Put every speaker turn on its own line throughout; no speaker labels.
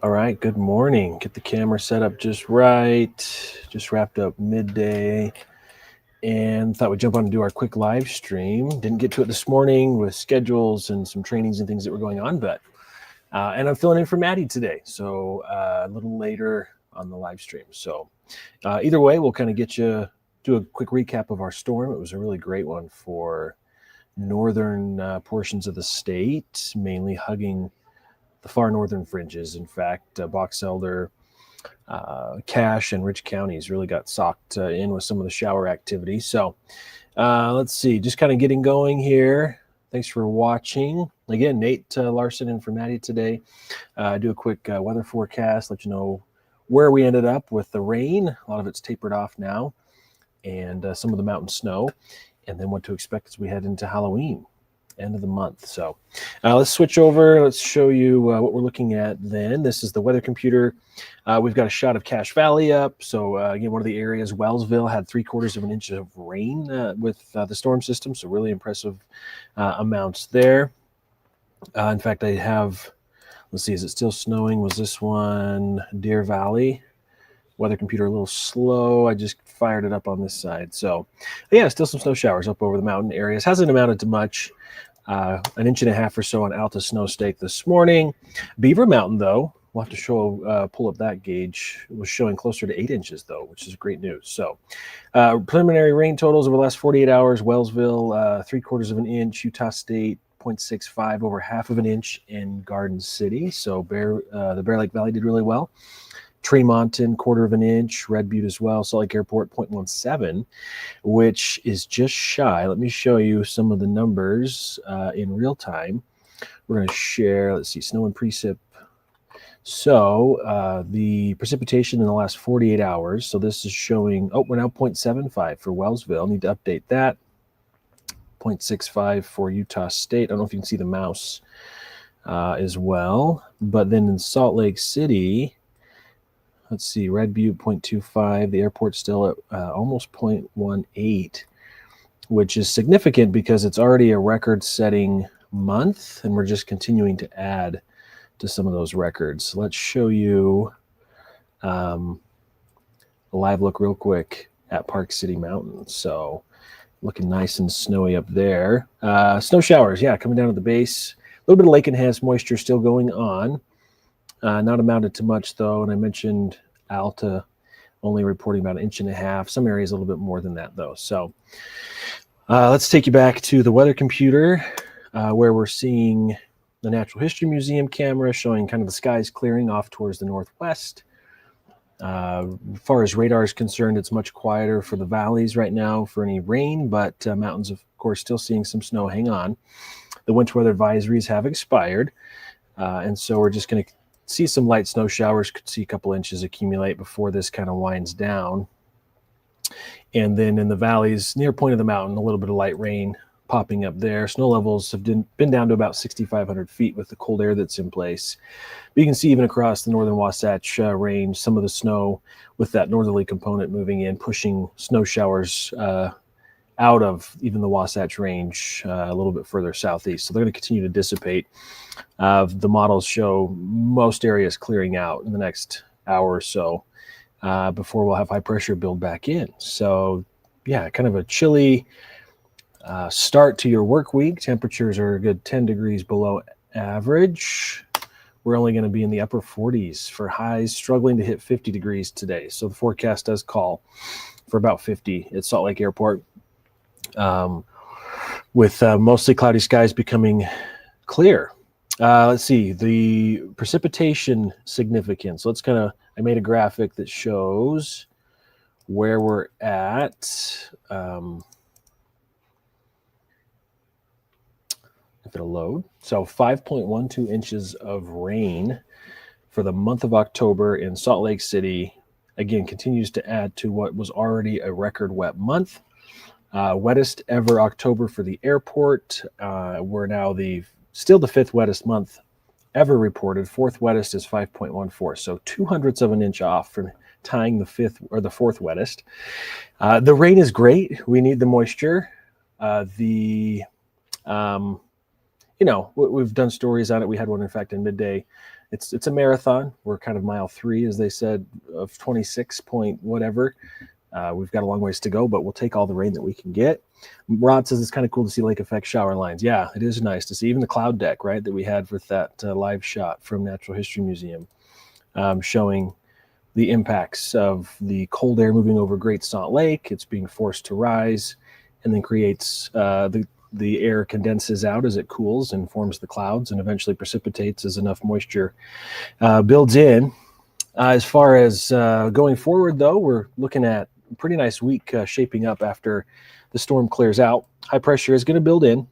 All right, good morning. Get the camera set up just right. Just wrapped up midday and thought we'd jump on and do our quick live stream. Didn't get to it this morning with schedules and some trainings and things that were going on, but and I'm filling in for Maddie today, so a little later on the live stream. So either way, we'll kind of do a quick recap of our storm. It was a really great one for northern portions of the state, mainly hugging the far northern fringes. In fact, Box Elder, Cache, and Rich counties really got socked in with some of the shower activity. So let's see, just kind of getting going here. Thanks for watching. Again, Nate Larsen in for Maddie today. Do a quick weather forecast, let you know where we ended up with the rain. A lot of it's tapered off now, and some of the mountain snow, and then what to expect as we head into Halloween, end of the month. So let's switch over. Let's show you what we're looking at then. This is the weather computer. We've got a shot of Cache Valley up. So again, one of the areas, Wellsville, had 3/4 of an inch of rain with the storm system. So really impressive amounts there. In fact, I have, let's see, is it still snowing? Was this one Deer Valley? Weather computer a little slow. I just fired it up on this side. So yeah, still some snow showers up over the mountain areas. Hasn't amounted to much. 1.5 inches or so on Alta Snow Stake this morning. Beaver Mountain, though, we'll have to pull up that gauge. It was showing closer to 8 inches, though, which is great news. So preliminary rain totals over the last 48 hours. Wellsville, 3/4 of an inch. Utah State, 0.65, over 1/2 of an inch in Garden City. So the Bear Lake Valley did really well. Tremonton, 1/4 of an inch. Red Butte as well. Salt Lake Airport, 0.17, which is just shy. Let me show you some of the numbers in real time. We're going to share, let's see, snow and precip. So the precipitation in the last 48 hours. So this is showing, we're now 0.75 for Wellsville. Need to update that. 0.65 for Utah State. I don't know if you can see the mouse as well. But then in Salt Lake City, let's see, Red Butte, 0.25. The airport's still at almost 0.18, which is significant because it's already a record-setting month, and we're just continuing to add to some of those records. Let's show you a live look real quick at Park City Mountain. So looking nice and snowy up there. Snow showers, yeah, coming down at the base. A little bit of lake-enhanced moisture still going on. Not amounted to much, though, and I mentioned Alta only reporting about 1.5 inches. Some areas a little bit more than that, though. So let's take you back to the weather computer, where we're seeing the Natural History Museum camera showing kind of the skies clearing off towards the northwest. As far as radar is concerned, it's much quieter for the valleys right now for any rain, but mountains, of course, still seeing some snow. Hang on. The winter weather advisories have expired, and so we're just going to see some light snow showers. Could see a couple inches accumulate before this kind of winds down. And then in the valleys near point of the mountain, a little bit of light rain popping up there. Snow levels have been down to about 6,500 feet with the cold air that's in place. But you can see even across the northern Wasatch Range, some of the snow with that northerly component moving in, pushing snow showers out of even the Wasatch Range a little bit further southeast. So they're going to continue to dissipate. The models show most areas clearing out in the next hour or so before we'll have high pressure build back in. So yeah, kind of a chilly start to your work week. Temperatures are a good 10 degrees below average. We're only going to be in the upper 40s for highs, struggling to hit 50 degrees today. So the forecast does call for about 50 at Salt Lake Airport. With mostly cloudy skies becoming clear. Let's see, the precipitation significance. I made a graphic that shows where we're at. If it'll load. So 5.12 inches of rain for the month of October in Salt Lake City. Again, continues to add to what was already a record wet month. Wettest ever October for the airport. We're now still the 5th wettest month ever reported. 4th wettest is 5.14. So 0.02 of an inch off from tying the 5th or the 4th wettest. The rain is great. We need the moisture. We've done stories on it. We had one, in fact, in midday it's a marathon. We're kind of mile 3, as they said, of 26 point whatever. We've got a long ways to go, but we'll take all the rain that we can get. Rod says it's kind of cool to see lake effect shower lines. Yeah, it is nice to see. Even the cloud deck, right, that we had with that live shot from Natural History Museum, showing the impacts of the cold air moving over Great Salt Lake. It's being forced to rise and then creates the air condenses out as it cools and forms the clouds and eventually precipitates as enough moisture builds in. As far as going forward, though, we're looking at a pretty nice week shaping up after the storm clears out. High pressure is going to build in.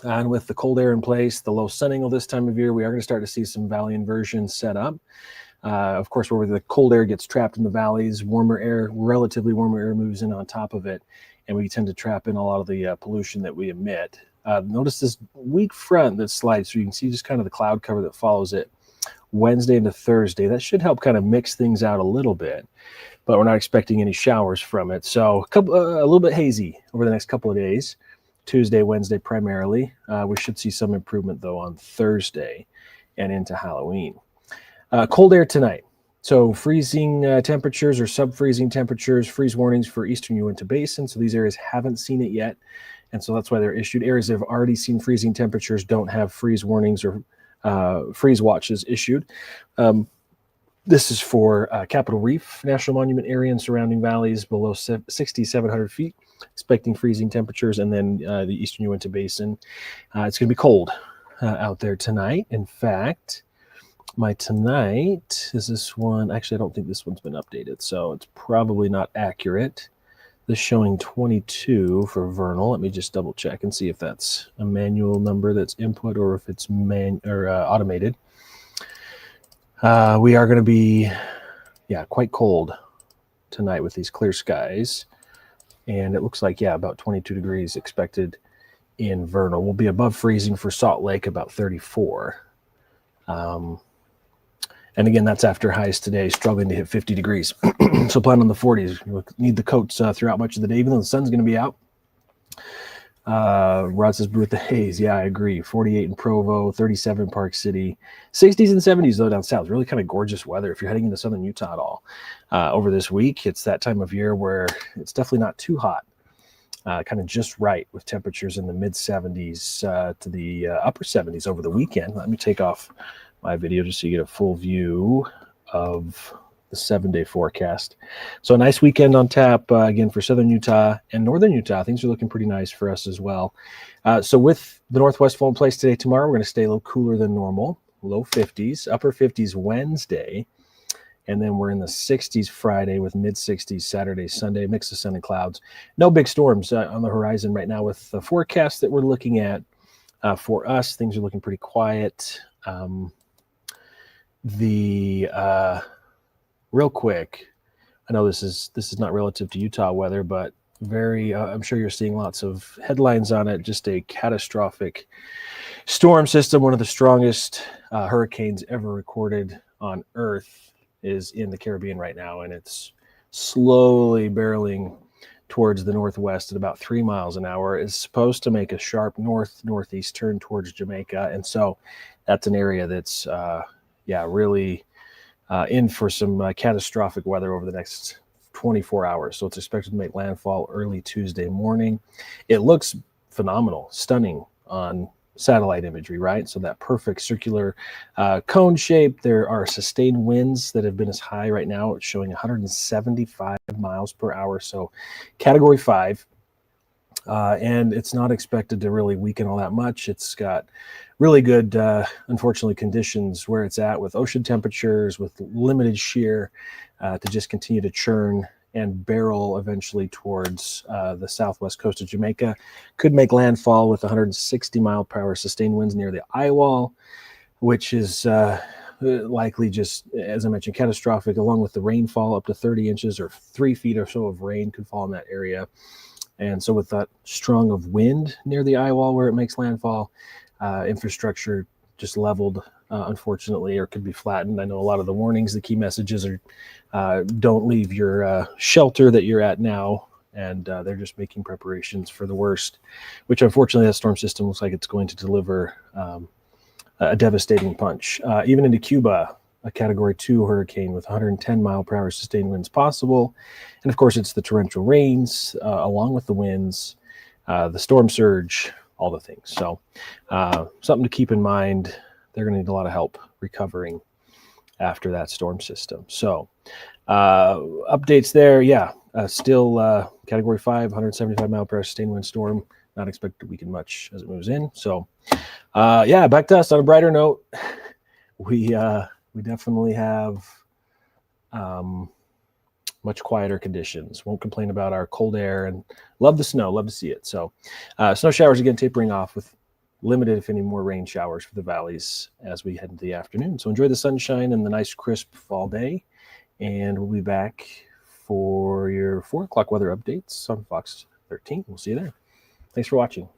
And with the cold air in place, the low sun angle this time of year, we are going to start to see some valley inversion set up. Of course, where the cold air gets trapped in the valleys, warmer air, relatively warmer air moves in on top of it, and we tend to trap in a lot of the pollution that we emit. Notice this weak front that slides, so you can see just kind of the cloud cover that follows it Wednesday into Thursday. That should help kind of mix things out a little bit, but we're not expecting any showers from it. So a little bit hazy over the next couple of days, Tuesday, Wednesday primarily. We should see some improvement, though, on Thursday and into Halloween. Cold air tonight. So freezing temperatures or sub-freezing temperatures, freeze warnings for eastern Uinta Basin. So these areas haven't seen it yet, and so that's why they're issued. Areas that have already seen freezing temperatures don't have freeze warnings or freeze watches issued. This is for Capitol Reef National Monument area and surrounding valleys below 6,700 feet, expecting freezing temperatures, and then the eastern Uinta Basin. It's going to be cold out there tonight. In fact, my tonight is this one. Actually, I don't think this one's been updated, so it's probably not accurate. This showing 22 for vernal. Let me just double check and see if that's a manual number that's input or if it's automated. We are going to be, quite cold tonight with these clear skies, and it looks like about 22 degrees expected in vernal. We'll be above freezing for Salt Lake, about 34. And again, that's after highs today, struggling to hit 50 degrees. So plan on the 40s. You'll need the coats throughout much of the day, even though the sun's going to be out. Rod says, brew with the haze. Yeah, I agree. 48 in Provo, 37 in Park City. 60s and 70s, though, down south. Really kind of gorgeous weather if you're heading into southern Utah at all. Over this week, it's that time of year where it's definitely not too hot. Kind of just right with temperatures in the mid-70s to the upper 70s over the weekend. Let me take off my video just so you get a full view of the 7-day forecast. So a nice weekend on tap again for southern Utah and northern Utah. Things are looking pretty nice for us as well. So with the northwest flow in place today, tomorrow, we're going to stay a little cooler than normal, low 50s, upper 50s Wednesday. And then we're in the 60s Friday with mid-60s Saturday, Sunday, mix of sun and clouds. No big storms on the horizon right now with the forecast that we're looking at. For us, things are looking pretty quiet. Real quick, I know this is not relative to Utah weather, but I'm sure you're seeing lots of headlines on it. Just a catastrophic storm system, one of the strongest hurricanes ever recorded on Earth, is in the Caribbean right now, and it's slowly barreling towards the northwest at about 3 miles an hour. It's supposed to make a sharp northeast turn towards Jamaica, and so that's an area that's really in for some catastrophic weather over the next 24 hours. So it's expected to make landfall early Tuesday morning. It looks phenomenal, stunning on satellite imagery, right? So that perfect circular cone shape. There are sustained winds that have been as high right now. It's showing 175 miles per hour. So category 5. And it's not expected to really weaken all that much. It's got really good, unfortunately, conditions where it's at with ocean temperatures, with limited shear to just continue to churn and barrel eventually towards the southwest coast of Jamaica. Could make landfall with 160 mile per hour sustained winds near the eye wall, which is likely just, as I mentioned, catastrophic, along with the rainfall up to 30 inches or 3 feet or so of rain could fall in that area. And so with that strong of wind near the eye wall where it makes landfall, infrastructure just leveled, unfortunately, or could be flattened. I know a lot of the warnings, the key messages are don't leave your shelter that you're at now, and they're just making preparations for the worst, which unfortunately that storm system looks like it's going to deliver a devastating punch. Even into Cuba, a Category 2 hurricane with 110 mile per hour sustained winds possible. And of course, it's the torrential rains, along with the winds, the storm surge, all the things. So something to keep in mind. They're going to need a lot of help recovering after that storm system. So updates there. Yeah, still Category 5, 175 mile per hour sustained wind storm. Not expected to weaken much as it moves in. So yeah, back to us on a brighter note. We definitely have much quieter conditions. Won't complain about our cold air and love the snow. Love to see it. So snow showers again tapering off with limited, if any, more rain showers for the valleys as we head into the afternoon. So enjoy the sunshine and the nice crisp fall day. And we'll be back for your 4 o'clock weather updates on Fox 13. We'll see you there. Thanks for watching.